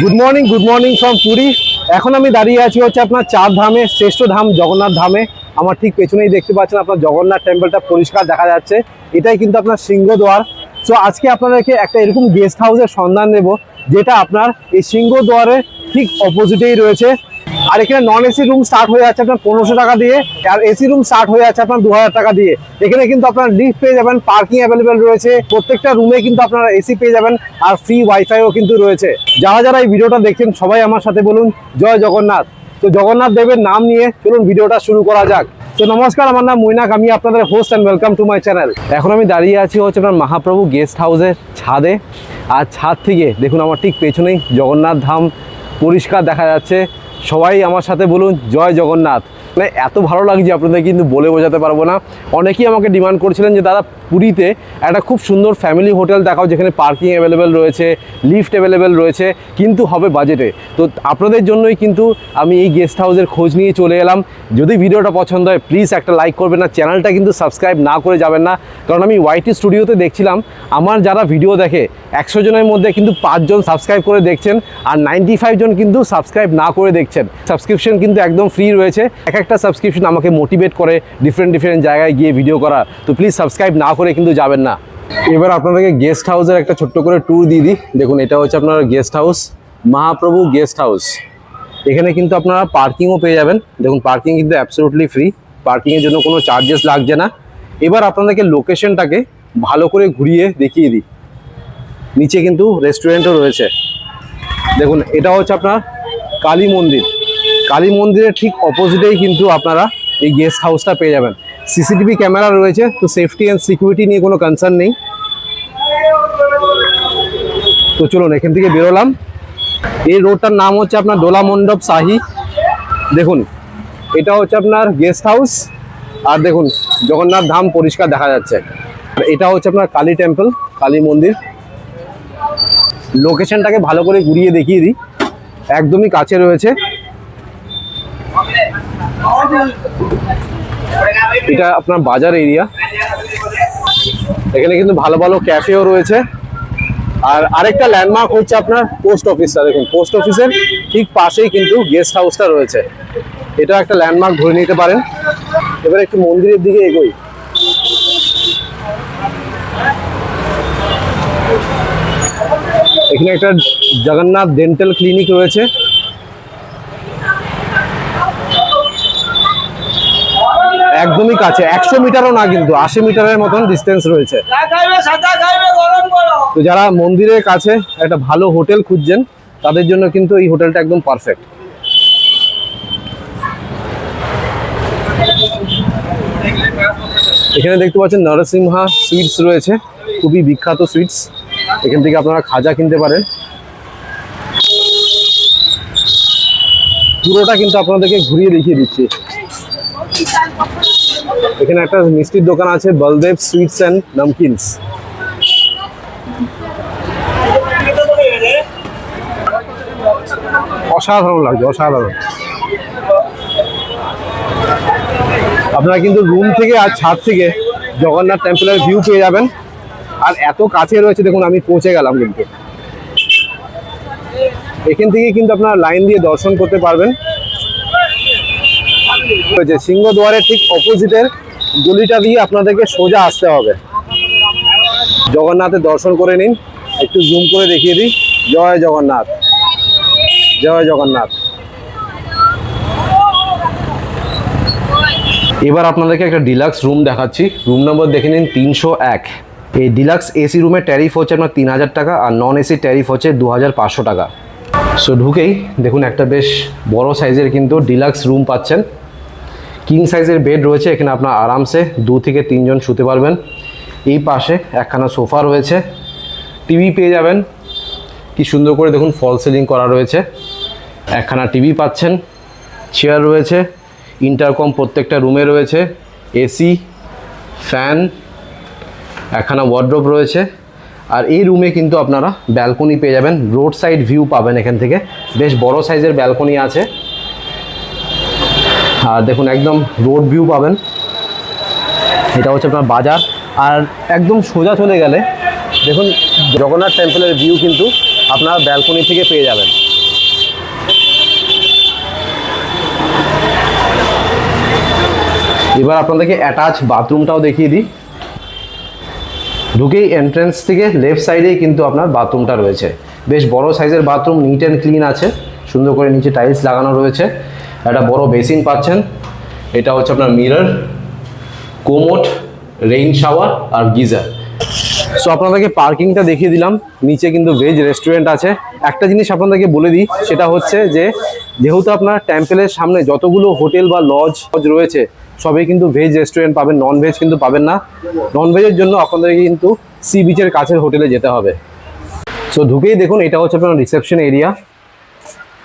Good morning from Puri. এখন আমি দাঁড়িয়ে আছি হচ্ছে আপনার চার ধামে শ্রেষ্ঠ ধাম জগন্নাথ ধামে। আমার ঠিক পেছনেই দেখতে পাচ্ছেন আপনার জগন্নাথ টেম্পলটা পরিষ্কার দেখা যাচ্ছে। এটাই কিন্তু আপনার সিংহদ্বার। সো আজকে আপনাদেরকে একটা এরকম গেস্ট হাউসের সন্ধান দেব, যেটা আপনার এই সিংহদ্বারের ঠিক অপোজিটেই রয়েছে। আর এখানে নন এসি রুম স্টার্ট হয়ে যাচ্ছে আপনার 1500 টাকা দিয়ে, আর এসি রুম স্টার্ট হয়ে যাচ্ছে আপনার 2000 টাকা দিয়ে। এখানে কিন্তু আপনার লিফট পেয়ে যাবেন, পার্কিং অ্যাভেলেবেল রয়েছে, প্রত্যেকটা রুমে কিন্তু আপনারা এসি পেয়ে যাবেন, আর ফ্রি ওয়াইফাইও কিন্তু রয়েছে। যারা যারা এই ভিডিওটা দেখছেন সবাই আমার সাথে বলুন জয় জগন্নাথ। তো জগন্নাথ দেবের নাম নিয়ে চলুন ভিডিওটা শুরু করা যাক। তো নমস্কার, আমার নাম মৈনাক, আমি আপনাদের host and welcome to my channel. এখন আমি দাঁড়িয়ে আছি হচ্ছে আপনার মহাপ্রভু গেস্ট হাউসের ছাদে। আর ছাদ থেকে দেখুন আমার ঠিক পেছনেই জগন্নাথ ধাম পরিষ্কার দেখা যাচ্ছে। সবাই আমার সাথে বলুন জয় জগন্নাথ। মানে এত ভালো লাগছে আপনাদের কিন্তু বলে বোঝাতে পারবো না। অনেকেই আমাকে ডিমান্ড করছিলেন যে দাদা পুরীতে একটা খুব সুন্দর ফ্যামিলি হোটেল দেখাও, যেখানে পার্কিং অ্যাভেলেবেল রয়েছে, লিফট অ্যাভেলেবেল রয়েছে, কিন্তু হবে বাজেটে। তো আপনাদের জন্যই কিন্তু আমি এই গেস্ট হাউসের খোঁজ নিয়ে চলে এলাম। যদি ভিডিওটা পছন্দ হয় প্লিজ একটা লাইক করবেন, না চ্যানেলটা কিন্তু সাবস্ক্রাইব না করে যাবেন না। কারণ আমি ওয়াইটি স্টুডিওতে দেখছিলাম আমার যারা ভিডিও দেখে 100 জনের মধ্যে কিন্তু 5 জন সাবস্ক্রাইব করে দেখছেন, আর 95 জন কিন্তু সাবস্ক্রাইব না করে দেখছেন। সাবস্ক্রিপশন কিন্তু একদম ফ্রি রয়েছে। একটা সাবস্ক্রিপশন আমাকে মোটিভেট করে ডিফারেন্ট জায়গায় গিয়ে ভিডিও করা। তো প্লিজ সাবস্ক্রাইব না করে কিন্তু যাবেন না। এবার আপনাদেরকে গেস্ট হাউসের একটা ছোট্ট করে ট্যুর দিয়ে দিই। দেখুন এটা হচ্ছে আপনার guest house, Mahaprabhu guest house. এখানে কিন্তু আপনারা পার্কিংও পেয়ে যাবেন। দেখুন পার্কিং কিন্তু অ্যাবসলিউটলি ফ্রি, পার্কিংয়ের জন্য কোনো চার্জেস লাগছে না। এবার আপনাদেরকে লোকেশনটাকে ভালো করে ঘুরিয়ে দেখিয়ে দিই। নিচে কিন্তু রেস্টুরেন্টও রয়েছে। দেখুন এটা হচ্ছে আপনার কালী মন্দির। কালী মন্দিরের ঠিক অপোজিটেই কিন্তু আপনারা এই গেস্ট হাউসটা পেয়ে যাবেন। সিসিটিভি ক্যামেরা রয়েছে, তো সেফটি অ্যান্ড সিকিউরিটি নিয়ে কোনো কনসার্ন নেই। তো চলুন এখান থেকে বেরোলাম। এই রোডটার নাম হচ্ছে আপনার দোলা মণ্ডপ শাহী। দেখুন এটা হচ্ছে আপনার গেস্ট হাউস, আর দেখুন জগন্নাথ ধাম পরিষ্কার দেখা যাচ্ছে। আর এটা হচ্ছে আপনার কালী টেম্পল, কালী মন্দির। লোকেশনটাকে ভালো করে ঘুরিয়ে দেখিয়ে দিই। একদমই কাছে রয়েছে। এটা আপনার বাজার এরিয়া। এখানে কিন্তু ভালো ভালো ক্যাফেও রয়েছে। আর আরেকটা ল্যান্ডমার্ক হচ্ছে আপনার পোস্ট অফিসটা। দেখুন পোস্ট অফিসের ঠিক পাশেই কিন্তু গেস্ট হাউসটা রয়েছে। এটা একটা ল্যান্ডমার্ক ধরে নিতে পারেন। এবার একটু মন্দিরের দিকে এগোই। এখানে একটা জগন্নাথ ডেন্টাল ক্লিনিক রয়েছে। একদমই কাছে, 100 মিটারও না, কিন্তু 80 মিটারের মতন ডিস্টেন্স রয়েছে। তো যারা মন্দিরের কাছে একটা ভালো হোটেল খুঁজছেন তাদের জন্য কিন্তু এই হোটেলটা একদম পারফেক্ট। এখানে দেখতে পাচ্ছেন নরসিংহা সুইটস রয়েছে, খুবই বিখ্যাত সুইটস। এখান থেকে আপনারা খাজা কিনতে পারেন। পুরোটা কিন্তু আপনাদেরকে ঘুরিয়ে দেখিয়ে দিচ্ছি। এখানে একটা মিষ্টির দোকান আছে, বলদেব সুইটস অ্যান্ড নমকিনস। অসাধারণ লাগছে, অসাধারণ। আপনারা কিন্তু রুম থেকে আর ছাদ থেকে জগন্নাথ টেম্পলের ভিউ পেয়ে যাবেন। আর এত কাছে রয়েছে, দেখুন আমি পৌঁছে গেলাম। কিন্তু এখান থেকে কিন্তু আপনারা লাইন দিয়ে দর্শন করতে পারবেন। সিংহদ্বারের ঠিক অপোজিটের গলিটা দিয়ে আপনাদেরকে সোজা আসতে হবে। জগন্নাথের দর্শন করে নিন। একটু জুম করে দেখিয়ে দিই। জয় জগন্নাথ, জয় জগন্নাথ। এবার আপনাদেরকে একটা ডিলাক্স রুম দেখাচ্ছি। রুম নম্বর দেখে নিন 301। এই ডিলাক্স এসি রুমের ট্যারিফ হচ্ছে আপনার 3000 টাকা, আর নন এসি ট্যারিফ হচ্ছে 2500 টাকা। সো ঢুকেই দেখুন একটা বেশ বড় সাইজের কিন্তু ডিলাক্স রুম পাচ্ছেন। কিং সাইজের বেড রয়েছে, এখানে আপনার আরামসে 2 থেকে 3 জন শুতে পারবেন। এই পাশে একখানা সোফা রয়েছে, টিভি পেয়ে যাবেন। কি সুন্দর করে দেখুন ফল সিলিং করা রয়েছে। একখানা টিভি পাচ্ছেন, চেয়ার রয়েছে, ইন্টারকম প্রত্যেকটা রুমে রয়েছে, এসি, ফ্যান, একখানা ওয়ার্ডরোব রয়েছে। আর এই রুমে কিন্তু আপনারা ব্যালকনি পেয়ে যাবেন, রোড সাইড ভিউ পাবেন। এখান থেকে বেশ বড় সাইজের ব্যালকনি আছে। আর দেখুন একদম রোড ভিউ পাবেন। এটা হচ্ছে আপনার বাজার। আর একদম সোজা চলে গেলে দেখুন জগন্নাথ টেম্পলের ভিউ কিন্তু আপনারা ব্যালকনি থেকে পেয়ে যাবেন। এবার আপনাদেরকে অ্যাটাচ বাথরুমটাও দেখিয়ে দিই। ঢুকেই এন্ট্রেন্স থেকে লেফট সাইডেই কিন্তু আপনার বাথরুমটা রয়েছে। বেশ বড় সাইজের বাথরুম, নিট অ্যান্ড ক্লিন আছে, সুন্দর করে নিচে টাইলস লাগানো রয়েছে। একটা বড় বেসিন পাচ্ছেন। এটা হচ্ছে আপনার মিরর, কোমোড, রেইন শাওয়ার আর গিজার। সো আপনাদেরকে পার্কিংটা দেখিয়ে দিলাম। নিচে কিন্তু ভেজ রেস্টুরেন্ট আছে। একটা জিনিস আপনাদেরকে বলে দিই, সেটা হচ্ছে যে যেহেতু আপনার টেম্পলের সামনে যতগুলো হোটেল বা লজ রয়েছে সবই কিন্তু ভেজ রেস্টুরেন্ট পাবেন, নন ভেজ কিন্তু পাবেন না। নন ভেজের জন্য আপনাদেরকে কিন্তু সি বিচের কাছের হোটেলে যেতে হবে। সো ঢুকেই দেখুন এটা হচ্ছে আপনার রিসেপশন এরিয়া,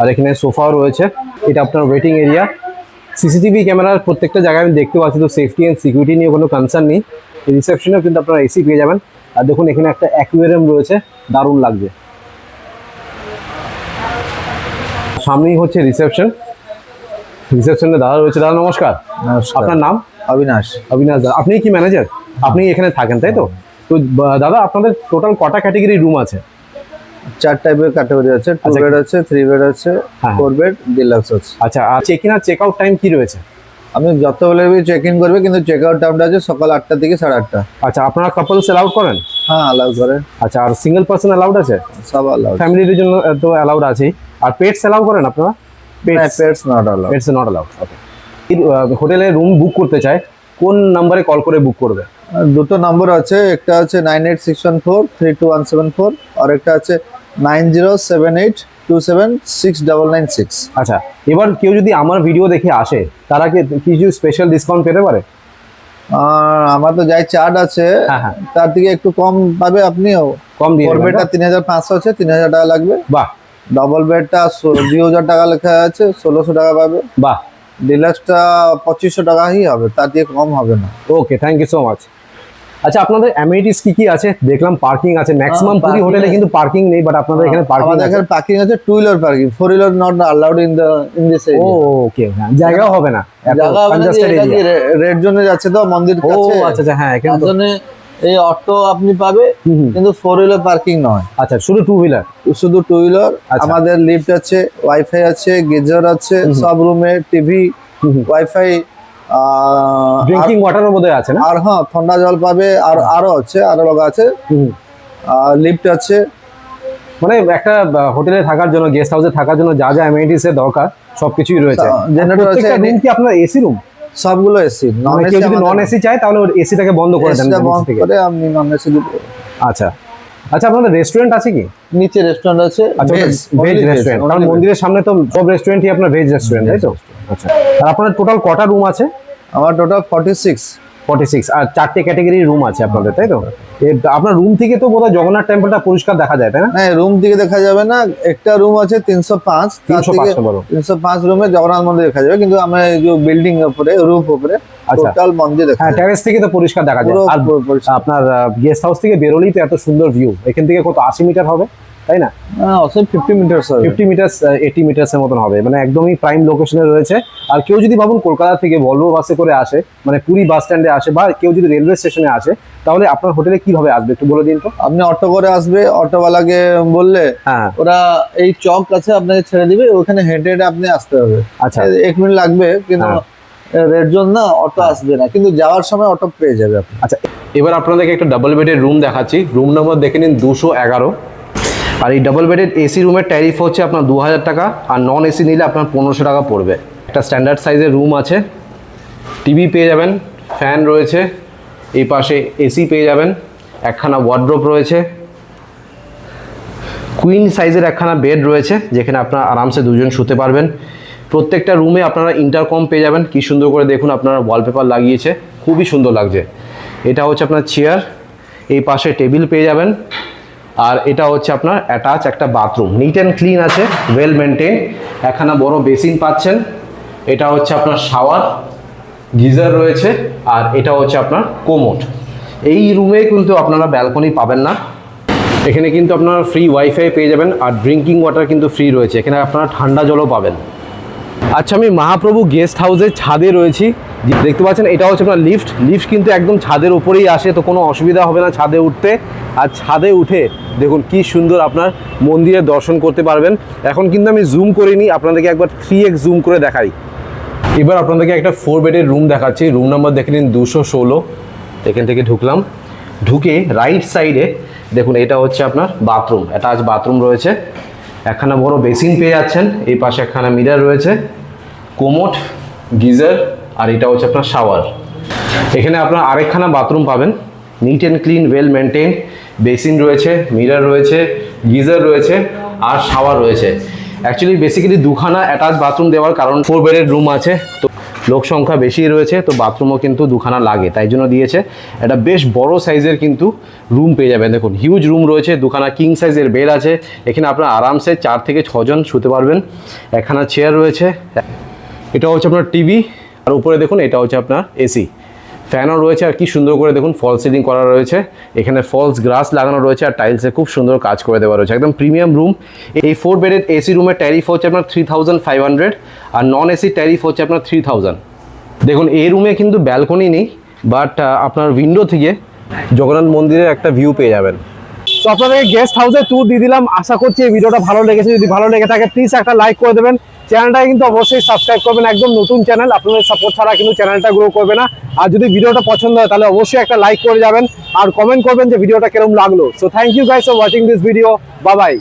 আর এখানে সোফাও রয়েছে। এটা আপনার ওয়েটিং এরিয়া। সিসিটিভি ক্যামেরার প্রত্যেকটা জায়গায় আমি দেখতে পাচ্ছি, তো সেফটি অ্যান্ড সিকিউরিটি নিয়ে কোনো কনসার্ন নেই। রিসেপশনেও কিন্তু আপনারা এসি পেয়ে যাবেন। আর দেখুন এখানে একটা অ্যাকুয়ারিয়াম রয়েছে, দারুণ লাগছে। সামনেই হচ্ছে রিসেপশন। রিসেপশনে দাদা রয়েছে। দাদা নমস্কার। আপনার নাম? অবিনাশ। অবিনাশ দাদা, আপনি কি ম্যানেজার? আপনি এখানে থাকেন তাই তো? তো দাদা আপনাদের টোটাল কটা ক্যাটেগরি রুম আছে? 4 টাইপের ক্যাটাগরি আছে, 2 বেড আছে, 3 বেড আছে, 4 বেড, ডিলাক্স আছে। আচ্ছা, আর চেক ইন আর চেক আউট টাইম কি রয়েছে? আমি যত বলবি চেক ইন করবে, কিন্তু চেক আউট টাইমটা আছে সকাল 8টা থেকে 8:30। আচ্ছা, আপনারা কাপলস অ্যালাউড করেন? হ্যাঁ, অ্যালাউ করে। আচ্ছা, আর সিঙ্গেল পার্সন অ্যালাউড আছে? সব অ্যালাউড। ফ্যামিলির জন্য তো অ্যালাউড আছেই। আর পেটস অ্যালাউ করেন আপনারা? Pets not allowed. Pets not allowed. Okay. হোটেলে রুম বুক করতে চায়, কোন নাম্বারে কল করে বুক করবে? দুটো নম্বর আছে, একটা আছে 9861432174 আর একটা আছে 9078276996। আচ্ছা, এবার কেউ যদি আমার ভিডিও দেখে আসে, তারা কি কিছু স্পেশাল ডিসকাউন্ট পেতে পারে? আর আমার তো যাই চার্ট আছে, হ্যাঁ। তার থেকে একটু কম পাবে আপনিও। কম দিয়ে দেবেন? বেডটা 3500 আছে, 3000 টাকা লাগবে। বাহ। ডবল বেডটা 2000 টাকা লেখা আছে, 1600 টাকা পাবে। বাহ। ডিলাক্সটা 2500 টাকাই হবে, তার দিয়ে কম হবে না। ওকে, থ্যাংক ইউ সো মাচ। আচ্ছা, আপনাদের অ্যামেনিটিস কি কি আছে? দেখলাম পার্কিং আছে। ম্যাক্সিমাম পুরি parking হোটেলে আছে। কিন্তু পার্কিং নেই, বাট আপনাদের এখানে পার্কিং আমাদের আছে। এখানে পার্কিং আছে, 2 wheeler parking, 4 wheeler not allowed in this ও এরিয়া। ওকে, জায়গাও হবে না, জায়গা হবে না, congested এটা কি area। রেড জোনে যাচ্ছে তো মন্দির ও কাছে। আচ্ছা আচ্ছা, হ্যাঁ এখানে তার তো। জন্য এই অটো আপনি পাবে, কিন্তু 4 হুইলার পার্কিং নয়। আচ্ছা, শুধু টু হুইলার? শুধু 2 হুইলার। আচ্ছা। আমাদের লিফট আছে, ওয়াইফাই আছে, গিজার আছে, সব রুমে টিভি, ওয়াইফাই, ড্রিঙ্কিং ওয়াটারও বোধহয় আছে না? আর হ্যাঁ ঠান্ডা জল পাবে, আর আরো আছে, আরো লগা আছে, লিফট আছে। মানে একটা হোটেলে থাকার জন্য, গেস্ট হাউসে থাকার জন্য যা যা অ্যামেনিটিস এর দরকার সবকিছুই রয়েছে। জেনারেটর আছে। প্রত্যেকটা রুম কি আপনার এসি রুম? সবগুলো এসি। মানে কেউ যদি নন এসি চায় তাহলে ওর এসিটাকে বন্ধ করে দেন বন্ধ থেকে? করে আপনি নন এসি দিতে। আচ্ছা আচ্ছা, আপনাদের রেস্টুরেন্ট আছে কি? নিচে রেস্টুরেন্ট আছে, আচ্ছা, ভেজ রেস্টুরেন্ট। কারণ মন্দিরের সামনে তো সব রেস্টুরেন্টই আপনার ভেজ রেস্টুরেন্ট, তাই তো? আচ্ছা, আর আপনার টোটাল কটা রুম আছে? আমার টোটাল 46। 46। আর 4টে ক্যাটাগরির রুম আছে আপনাদের, তাই তো? আপনার রুম থেকে তো বোধহয় জগন্নাথ টেম্পলটা পরিষ্কার দেখা যায়, তাই না? না, রুম থেকে দেখা যাবে না। একটা রুম আছে 305, 305 নম্বর। 305 রুমে জগন্নাথ মন্দির দেখা যাবে, কিন্তু আমরা এই যে বিল্ডিং উপরে, রুফ উপরে টোটাল মন্দির দেখা হ্যাঁ, যাবে। টেরেস থেকে তো পরিষ্কার দেখা যায়। আর আপনার গেস্ট হাউস থেকে বেরোলেই তো এত সুন্দর ভিউ। এখান থেকে কত 80 মিটার হবে, তাই না? অবশ্যই 50 মিটার, 50 মিটার 80 মিটার্সের মতন হবে, মানে একদমই প্রাইম লোকেশনে রয়েছে। আর কেউ যদি ভাবুন কলকাতা থেকে ভলভো বাসে করে আসে, মানে পুরী বাস স্ট্যান্ডে আসে, বা কেউ যদি রেলওয়ে স্টেশনে আসে, তাহলে আপনার হোটেলে কিভাবে আসবে একটু বলে দিন তো। আপনি অটো করে আসবে, অটোওয়ালাকে বললে হ্যাঁ, ওরা এই চক আছে আপনাকে ছেড়ে দিবে, ওখানে হেঁটে হেঁটে আপনি আসতে হবে। আচ্ছা। 1 মিনিট লাগবে, কিন্তু রেড জোন না, অটো আসবে না, কিন্তু যাওয়ার সময় অটো পেয়ে যাবে আপনি। আচ্ছা, এবার আপনাদেরকে একটা ডাবল বেডের রুম দেখাচ্ছি। রুম নম্বর দেখে নিন 211। আর এই ডাবল বেডের এসি রুমের ট্যারিফ হচ্ছে আপনার 2000 টাকা, আর নন এসি নিলে আপনার 1500 টাকা পড়বে। একটা স্ট্যান্ডার্ড সাইজের রুম আছে, টিভি পেয়ে যাবেন, ফ্যান রয়েছে, এই পাশে এসি পেয়ে যাবেন, একখানা ওয়ার্ড্রোব রয়েছে, কুইন সাইজের একখানা বেড রয়েছে যেখানে আপনারা আরামসে দুজন শুতে পারবেন। প্রত্যেকটা রুমে আপনারা ইন্টারকম পেয়ে যাবেন। কি সুন্দর করে দেখুন, আপনারা ওয়ালপেপার লাগিয়েছে, খুবই সুন্দর লাগছে। এটা হচ্ছে আপনার চেয়ার, এই পাশে টেবিল পেয়ে যাবেন, আর এটা হচ্ছে আপনার অ্যাটাচ একটা বাথরুম, নিট অ্যান্ড ক্লিন আছে, ওয়েল মেনটেন। একখানা বড় বেসিন পাচ্ছেন, এটা হচ্ছে আপনার শাওয়ার, গিজার রয়েছে, আর এটা হচ্ছে আপনার কোমোড। এই রুমে কিন্তু আপনারা ব্যালকনি পাবেন না। এখানে কিন্তু আপনারা ফ্রি ওয়াইফাই পেয়ে যাবেন, আর ড্রিঙ্কিং ওয়াটার কিন্তু ফ্রি রয়েছে। এখানে আপনারা ঠান্ডা জলও পাবেন। আচ্ছা, আমি মহাপ্রভু গেস্ট হাউসের ছাদে রয়েছি। দেখতে পাচ্ছেন এটা হচ্ছে আপনার লিফট। লিফট কিন্তু একদম ছাদের উপরেই আসে, তো কোনো অসুবিধা হবে না ছাদে উঠতে। আর ছাদে উঠে দেখুন কি সুন্দর আপনার মন্দিরের দর্শন করতে পারবেন। এখন কিন্তু আমি জুম করিনি, আপনাদেরকে একবার 3x জুম করে দেখাই। এবার আপনাদেরকে একটা 4 বেডের রুম দেখাচ্ছি। রুম নাম্বার দেখে নিন 216। এখান থেকে ঢুকলাম, ঢুকে রাইট সাইডে দেখুন এটা হচ্ছে আপনার বাথরুম, অ্যাটাচ বাথরুম রয়েছে। একখানা বড় বেসিন পেয়ে যাচ্ছেন, এই পাশে একখানা মিরার রয়েছে, কোমোড, গিজার, আর এটা হচ্ছে আপনার শাওয়ার। এখানে আপনার আরেকখানা বাথরুম পাবেন, neat and clean, well maintain. Basin রয়েছে, মিরার রয়েছে, গিজার রয়েছে আর শাওয়ার রয়েছে। অ্যাকচুয়ালি বেসিক্যালি দুখানা অ্যাটাচ বাথরুম দেওয়ার কারণ 4 বেডের রুম আছে, তো লোক সংখ্যা বেশি রয়েছে, তো বাথরুমও কিন্তু দুখানা লাগে, তাই জন্য দিয়েছে। এটা বেশ বড় সাইজের কিন্তু রুম পেয়ে যাবেন। দেখুন হিউজ রুম রয়েছে, দুখানা কিং সাইজের বেড আছে। এখানে আপনার আরামসে 4 থেকে 6 জন শুতে পারবেন। একখানা চেয়ার রয়েছে, এটা হচ্ছে আপনার টিভি, আর উপরে দেখুন এটা হচ্ছে আপনার এসি, ফ্যানও রয়েছে। আর কি সুন্দর করে দেখুন ফল সিলিং করা রয়েছে, এখানে ফলস গ্রাস লাগানো রয়েছে, আর টাইলসে খুব সুন্দর কাজ করে দেওয়া রয়েছে, একদম প্রিমিয়াম রুম। এই 4 বেডের এসি রুমের ট্যারিফ হচ্ছে আপনার 3500, আর নন এসি ট্যারিফ হচ্ছে আপনার 3000। দেখুন এই রুমে কিন্তু ব্যালকনি নেই, বাট আপনার উইন্ডো থেকে জগন্নাথ মন্দিরের একটা ভিউ পেয়ে যাবেন। তো আপনাদেরকে গেস্ট হাউসে ট্যুর দিয়ে দিলাম। আশা করছি এই ভিডিওটা ভালো লেগেছে। যদি ভালো লেগে থাকে প্লিজ একটা লাইক করে দেবেন, চ্যানেলটাকে কিন্তু অবশ্যই সাবস্ক্রাইব করবেন। একদম নতুন চ্যানেল, আপনাদের সাপোর্ট ছাড়া কিন্তু চ্যানেলটা গ্রো করবে না। আর যদি ভিডিওটা পছন্দ হয় তাহলে অবশ্যই একটা লাইক করে যাবেন, আর কমেন্ট করবেন যে ভিডিওটা কিরকম লাগলো। So thank you guys for watching this video. Bye by.